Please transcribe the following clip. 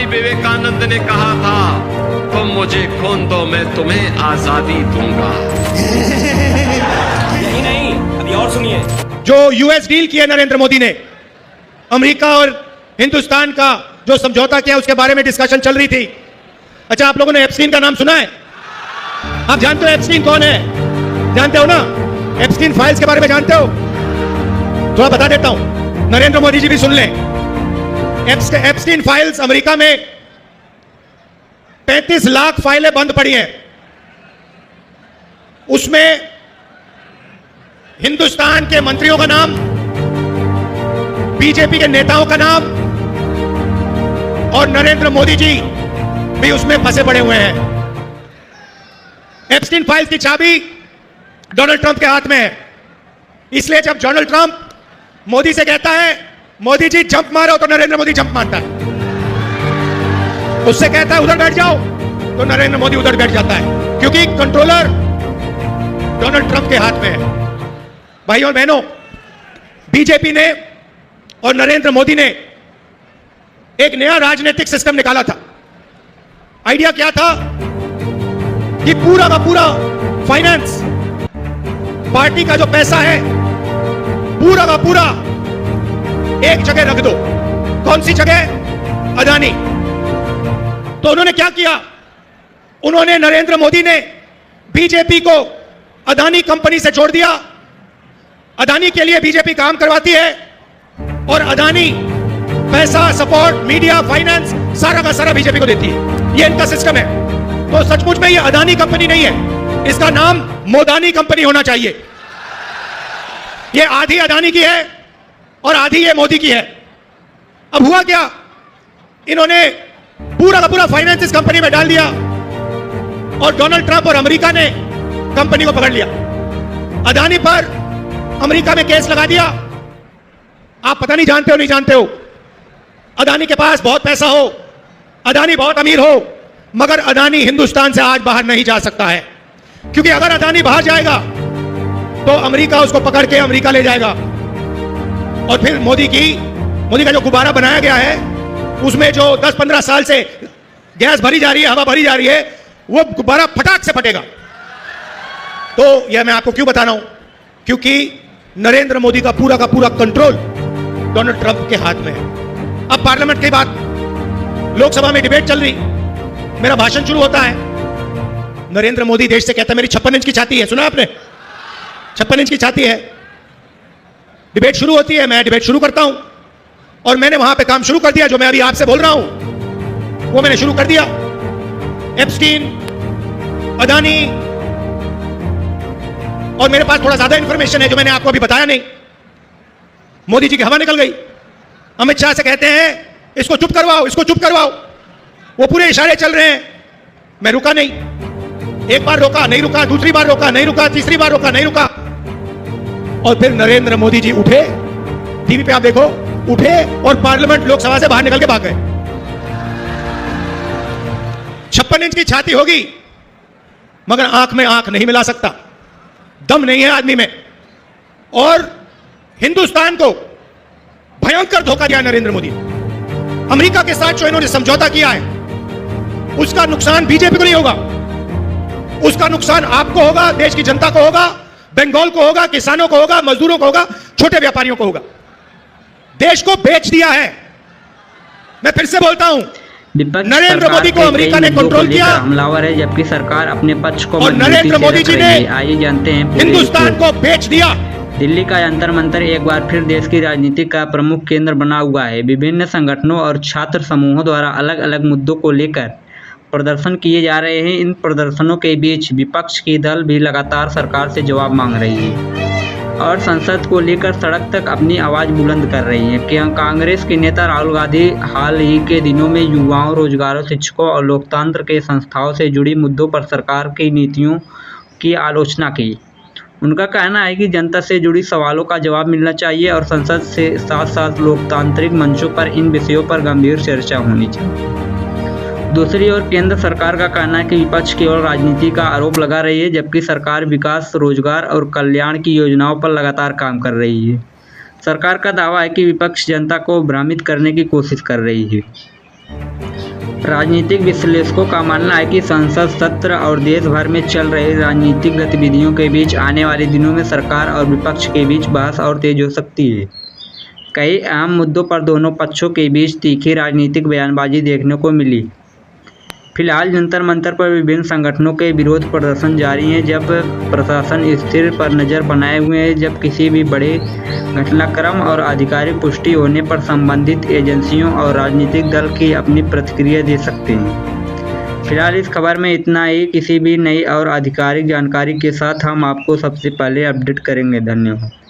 स्वामी विवेकानंद ने कहा था, तुम मुझे खून दो, मैं तुम्हें आजादी दूंगा। यही नहीं, अभी और सुनिए। जो यूएस डील किया नरेंद्र मोदी ने, अमेरिका और हिंदुस्तान का जो समझौता किया, उसके बारे में डिस्कशन चल रही थी। अच्छा, आप लोगों ने एप्स्टीन का नाम सुना है? आप जानते हो एप्स्टीन कौन है? जानते हो ना? एप्स्टीन फाइल्स के बारे में जानते हो? थोड़ा बता देता हूं, नरेंद्र मोदी जी भी सुन लें। एप्स्टीन फाइल्स, अमेरिका में 35 लाख फाइलें बंद पड़ी हैं। उसमें हिंदुस्तान के मंत्रियों का नाम, बीजेपी के नेताओं का नाम और नरेंद्र मोदी जी भी उसमें फंसे पड़े हुए हैं। एप्स्टीन फाइल्स की चाबी डोनाल्ड ट्रंप के हाथ में है। इसलिए जब डोनाल्ड ट्रंप मोदी से कहता है, मोदी जी जंप मारो, तो नरेंद्र मोदी जंप मारता है। उससे कहता है उधर बैठ जाओ, तो नरेंद्र मोदी उधर बैठ जाता है, क्योंकि कंट्रोलर डोनाल्ड ट्रंप के हाथ में है। भाइयों और बहनों, बीजेपी ने और नरेंद्र मोदी ने एक नया राजनीतिक सिस्टम निकाला था। आइडिया क्या था कि पूरा का पूरा फाइनेंस, पार्टी का जो पैसा है, पूरा का पूरा एक जगह रख दो। कौन सी जगह? अदानी। तो उन्होंने क्या किया? उन्होंने, नरेंद्र मोदी ने बीजेपी को अदानी कंपनी से जोड़ दिया। अदानी के लिए बीजेपी काम करवाती है और अदानी पैसा, सपोर्ट, मीडिया, फाइनेंस सारा का सारा बीजेपी को देती है। ये इनका सिस्टम है। तो सचमुच में ये अदानी कंपनी नहीं है, इसका नाम मोदानी कंपनी होना चाहिए। ये आधी अदानी की है और आधी ये मोदी की है। अब हुआ क्या? इन्होंने पूरा का पूरा फाइनेंस इस कंपनी में डाल दिया और डोनाल्ड ट्रंप और अमेरिका ने कंपनी को पकड़ लिया। अदानी पर अमेरिका में केस लगा दिया। आप पता नहीं जानते हो, नहीं जानते हो, अदानी के पास बहुत पैसा हो, अदानी बहुत अमीर हो, मगर अदानी हिंदुस्तान से आज बाहर नहीं जा सकता है। क्योंकि अगर अदानी बाहर जाएगा तो अमेरिका उसको पकड़ के अमेरिका ले जाएगा और फिर मोदी का जो गुब्बारा बनाया गया है, उसमें जो 10-15 साल से गैस भरी जा रही है, हवा भरी जा रही है, वो गुब्बारा फटाक से फटेगा। तो यह मैं आपको क्यों बता रहा हूं? क्योंकि नरेंद्र मोदी का पूरा कंट्रोल डोनाल्ड ट्रंप के हाथ में है। अब पार्लियामेंट के बाद लोकसभा में डिबेट चल रही, मेरा भाषण शुरू होता है। नरेंद्र मोदी देश से कहता है, मेरी 56 इंच की छाती है। सुना आपने? 56 इंच की छाती है। डिबेट शुरू होती है, मैं डिबेट शुरू करता हूं और मैंने वहां पे काम शुरू कर दिया। जो मैं अभी आपसे बोल रहा हूं वो मैंने शुरू कर दिया। एप्स्टीन, अदानी, और मेरे पास थोड़ा ज्यादा इंफॉर्मेशन है जो मैंने आपको अभी बताया नहीं। मोदी जी की हवा निकल गई। अमित शाह से कहते हैं, इसको चुप करवाओ, इसको चुप करवाओ। वो पूरे इशारे चल रहे हैं, मैं रुका नहीं। एक बार रोका, नहीं रुका, दूसरी बार रोका, नहीं रुका, तीसरी बार रोका, नहीं रुका। और फिर नरेंद्र मोदी जी उठे, टीवी पे आप देखो, उठे और पार्लियामेंट, लोकसभा से बाहर निकल के भाग गए। 56 इंच की छाती होगी मगर आंख में आंख नहीं मिला सकता, दम नहीं है आदमी में। और हिंदुस्तान को भयंकर धोखा दिया नरेंद्र मोदी। अमेरिका के साथ जो इन्होंने समझौता किया है, उसका नुकसान बीजेपी को नहीं होगा, उसका नुकसान आपको होगा, देश की जनता को होगा, बंगाल को होगा, किसानों को होगा, मजदूरों को होगा, छोटे व्यापारियों को होगा। देश को बेच दिया है। मैं फिर से बोलता हूं, नरेंद्र मोदी को अमेरिका ने कंट्रोल किया, हमलावर है, जबकि सरकार अपने पक्ष को, और नरेंद्र मोदी जी ने आइए जानते हैं हिंदुस्तान को बेच दिया। दिल्ली का यंतर मंतर एक बार फिर देश की राजनीति का प्रमुख केंद्र बना हुआ है। विभिन्न संगठनों और छात्र समूहों द्वारा अलग अलग मुद्दों को लेकर प्रदर्शन किए जा रहे हैं। इन प्रदर्शनों के बीच विपक्ष की दल भी लगातार सरकार से जवाब मांग रही है और संसद को लेकर सड़क तक अपनी आवाज़ बुलंद कर रही है। कांग्रेस के नेता राहुल गांधी हाल ही के दिनों में युवाओं, रोजगारों, शिक्षकों और लोकतंत्र के संस्थाओं से जुड़ी मुद्दों पर सरकार की नीतियों की आलोचना की। उनका कहना है कि जनता से जुड़ी सवालों का जवाब मिलना चाहिए और संसद से साथ साथ लोकतांत्रिक मंचों पर इन विषयों पर गंभीर चर्चा होनी चाहिए। दूसरी ओर केंद्र सरकार का कहना है कि विपक्ष केवल राजनीति का आरोप लगा रही है, जबकि सरकार विकास, रोजगार और कल्याण की योजनाओं पर लगातार काम कर रही है। सरकार का दावा है कि विपक्ष जनता को भ्रमित करने की कोशिश कर रही है। राजनीतिक विश्लेषकों का मानना है कि संसद सत्र और देश भर में चल रही राजनीतिक गतिविधियों के बीच आने वाले दिनों में सरकार और विपक्ष के बीच बहस और तेज हो सकती है। कई अहम मुद्दों पर दोनों पक्षों के बीच तीखी राजनीतिक बयानबाजी देखने को मिली। फिलहाल जंतर मंतर पर विभिन्न संगठनों के विरोध प्रदर्शन जारी हैं, जब प्रशासन स्थिर पर नज़र बनाए हुए है। जब किसी भी बड़े घटनाक्रम और आधिकारिक पुष्टि होने पर संबंधित एजेंसियों और राजनीतिक दल की अपनी प्रतिक्रिया दे सकते हैं। फिलहाल इस खबर में इतना ही। किसी भी नई और आधिकारिक जानकारी के साथ हम आपको सबसे पहले अपडेट करेंगे। धन्यवाद।